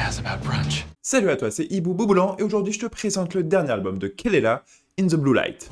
jazz about brunch. Salut à toi, c'est Ibou Bouboulan et aujourd'hui je te présente le dernier album de Kelela, In the Blue Light.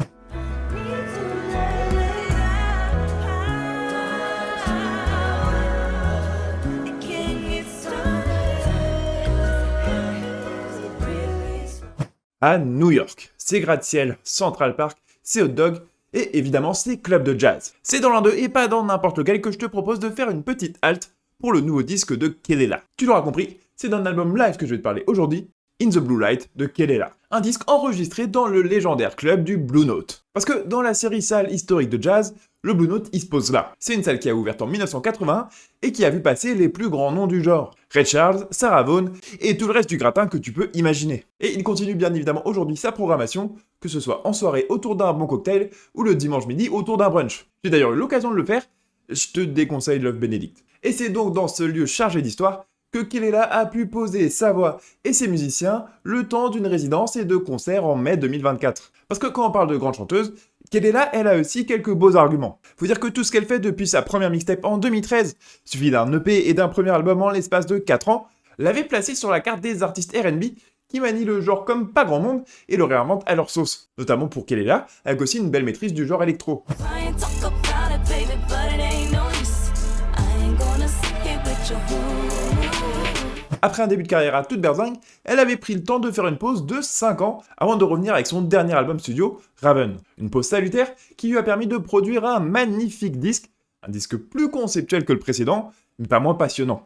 À New York, c'est gratte-ciel, Central Park, c'est hot dog et évidemment c'est club de jazz. C'est dans l'un d'eux et pas dans n'importe lequel que je te propose de faire une petite halte pour le nouveau disque de Kelela. Tu l'auras compris, c'est d'un album live que je vais te parler aujourd'hui, In the Blue Light de Kelela. Un disque enregistré dans le légendaire club du Blue Note. Parce que dans la série salle historique de jazz, le Blue Note il se pose là. C'est une salle qui a ouvert en 1981 et qui a vu passer les plus grands noms du genre. Ray Charles, Sarah Vaughan et tout le reste du gratin que tu peux imaginer. Et il continue bien évidemment aujourd'hui sa programmation, que ce soit en soirée autour d'un bon cocktail ou le dimanche midi autour d'un brunch. J'ai d'ailleurs eu l'occasion de le faire, je te déconseille Love Benedict. Et c'est donc dans ce lieu chargé d'histoire que Kelela a pu poser sa voix et ses musiciens le temps d'une résidence et de concerts en mai 2024. Parce que quand on parle de grande chanteuse, Kelela, elle a aussi quelques beaux arguments. Faut dire que tout ce qu'elle fait depuis sa première mixtape en 2013, suivi d'un EP et d'un premier album en l'espace de 4 ans, l'avait placée sur la carte des artistes R&B qui manient le genre comme pas grand monde et le réinventent à leur sauce. Notamment pour Kelela, avec aussi une belle maîtrise du genre électro. Après un début de carrière à toute berzingue, elle avait pris le temps de faire une pause de 5 ans avant de revenir avec son dernier album studio, Raven. Une pause salutaire qui lui a permis de produire un magnifique disque, un disque plus conceptuel que le précédent, mais pas moins passionnant.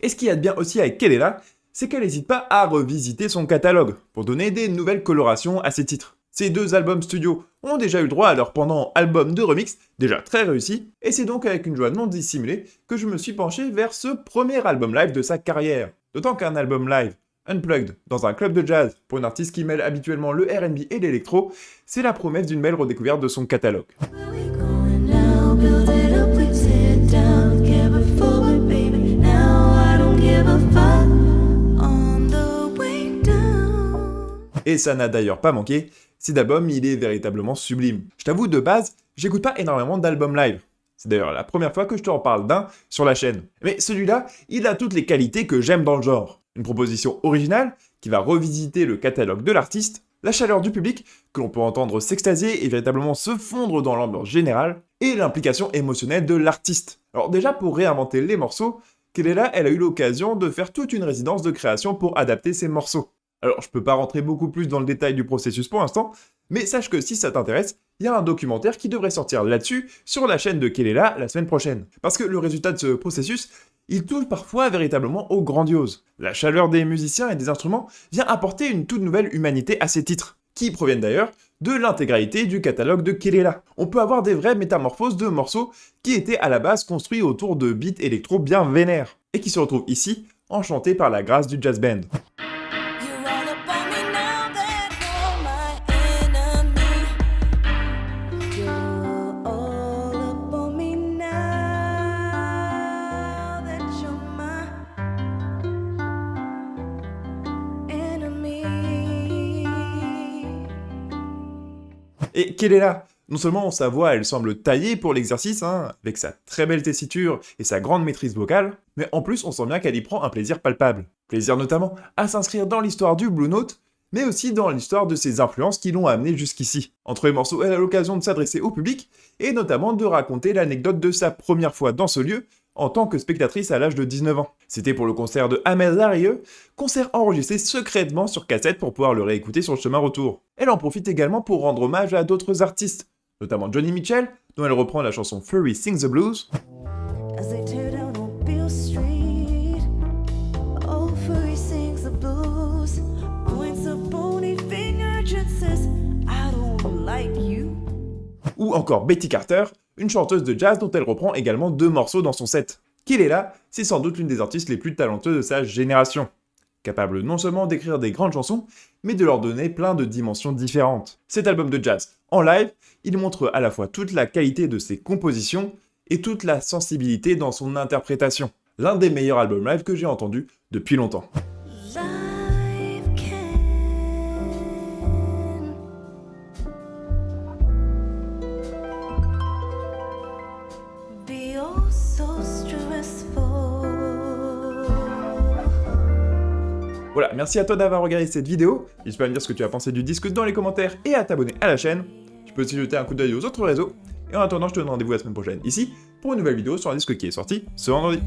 Et ce qu'il y a de bien aussi avec Kelela, c'est qu'elle n'hésite pas à revisiter son catalogue pour donner des nouvelles colorations à ses titres. Ces deux albums studio ont déjà eu le droit à leur pendant album de remix, déjà très réussi, et c'est donc avec une joie non dissimulée que je me suis penché vers ce premier album live de sa carrière. D'autant qu'un album live unplugged dans un club de jazz pour une artiste qui mêle habituellement le R&B et l'électro, c'est la promesse d'une belle redécouverte de son catalogue. Et ça n'a d'ailleurs pas manqué, cet album il est véritablement sublime. Je t'avoue de base, j'écoute pas énormément d'albums live. C'est d'ailleurs la première fois que je te reparle d'un sur la chaîne. Mais celui-là, il a toutes les qualités que j'aime dans le genre. Une proposition originale qui va revisiter le catalogue de l'artiste, la chaleur du public, que l'on peut entendre s'extasier et véritablement se fondre dans l'ambiance générale, et l'implication émotionnelle de l'artiste. Alors déjà pour réinventer les morceaux, Kelela elle a eu l'occasion de faire toute une résidence de création pour adapter ses morceaux. Alors, je peux pas rentrer beaucoup plus dans le détail du processus pour l'instant, mais sache que si ça t'intéresse, il y a un documentaire qui devrait sortir là-dessus sur la chaîne de Kelela la semaine prochaine. Parce que le résultat de ce processus, il touche parfois véritablement au grandiose. La chaleur des musiciens et des instruments vient apporter une toute nouvelle humanité à ces titres, qui proviennent d'ailleurs de l'intégralité du catalogue de Kelela. On peut avoir des vraies métamorphoses de morceaux qui étaient à la base construits autour de beats électro bien vénères, et qui se retrouvent ici, enchantés par la grâce du jazz band. Et Kelela, non seulement sa voix elle semble taillée pour l'exercice, avec sa très belle tessiture et sa grande maîtrise vocale, mais en plus on sent bien qu'elle y prend un plaisir palpable. Plaisir notamment à s'inscrire dans l'histoire du Blue Note, mais aussi dans l'histoire de ses influences qui l'ont amené jusqu'ici. Entre les morceaux, elle a l'occasion de s'adresser au public, et notamment de raconter l'anecdote de sa première fois dans ce lieu, en tant que spectatrice à l'âge de 19 ans. C'était pour le concert de Amel Larrieux, concert enregistré secrètement sur cassette pour pouvoir le réécouter sur le chemin retour. Elle en profite également pour rendre hommage à d'autres artistes, notamment Johnny Mitchell, dont elle reprend la chanson Fury Sings the Blues, ou encore Betty Carter, une chanteuse de jazz dont elle reprend également 2 morceaux dans son set. Kelela, c'est sans doute l'une des artistes les plus talentueuses de sa génération, capable non seulement d'écrire des grandes chansons, mais de leur donner plein de dimensions différentes. Cet album de jazz, en live, il montre à la fois toute la qualité de ses compositions et toute la sensibilité dans son interprétation. L'un des meilleurs albums live que j'ai entendu depuis longtemps. Life can oh so stressful. Voilà, merci à toi d'avoir regardé cette vidéo. N'hésite pas à me dire ce que tu as pensé du disque dans les commentaires et à t'abonner à la chaîne. Tu peux aussi jeter un coup d'œil aux autres réseaux. Et en attendant, je te donne rendez-vous la semaine prochaine ici pour une nouvelle vidéo sur un disque qui est sorti ce vendredi.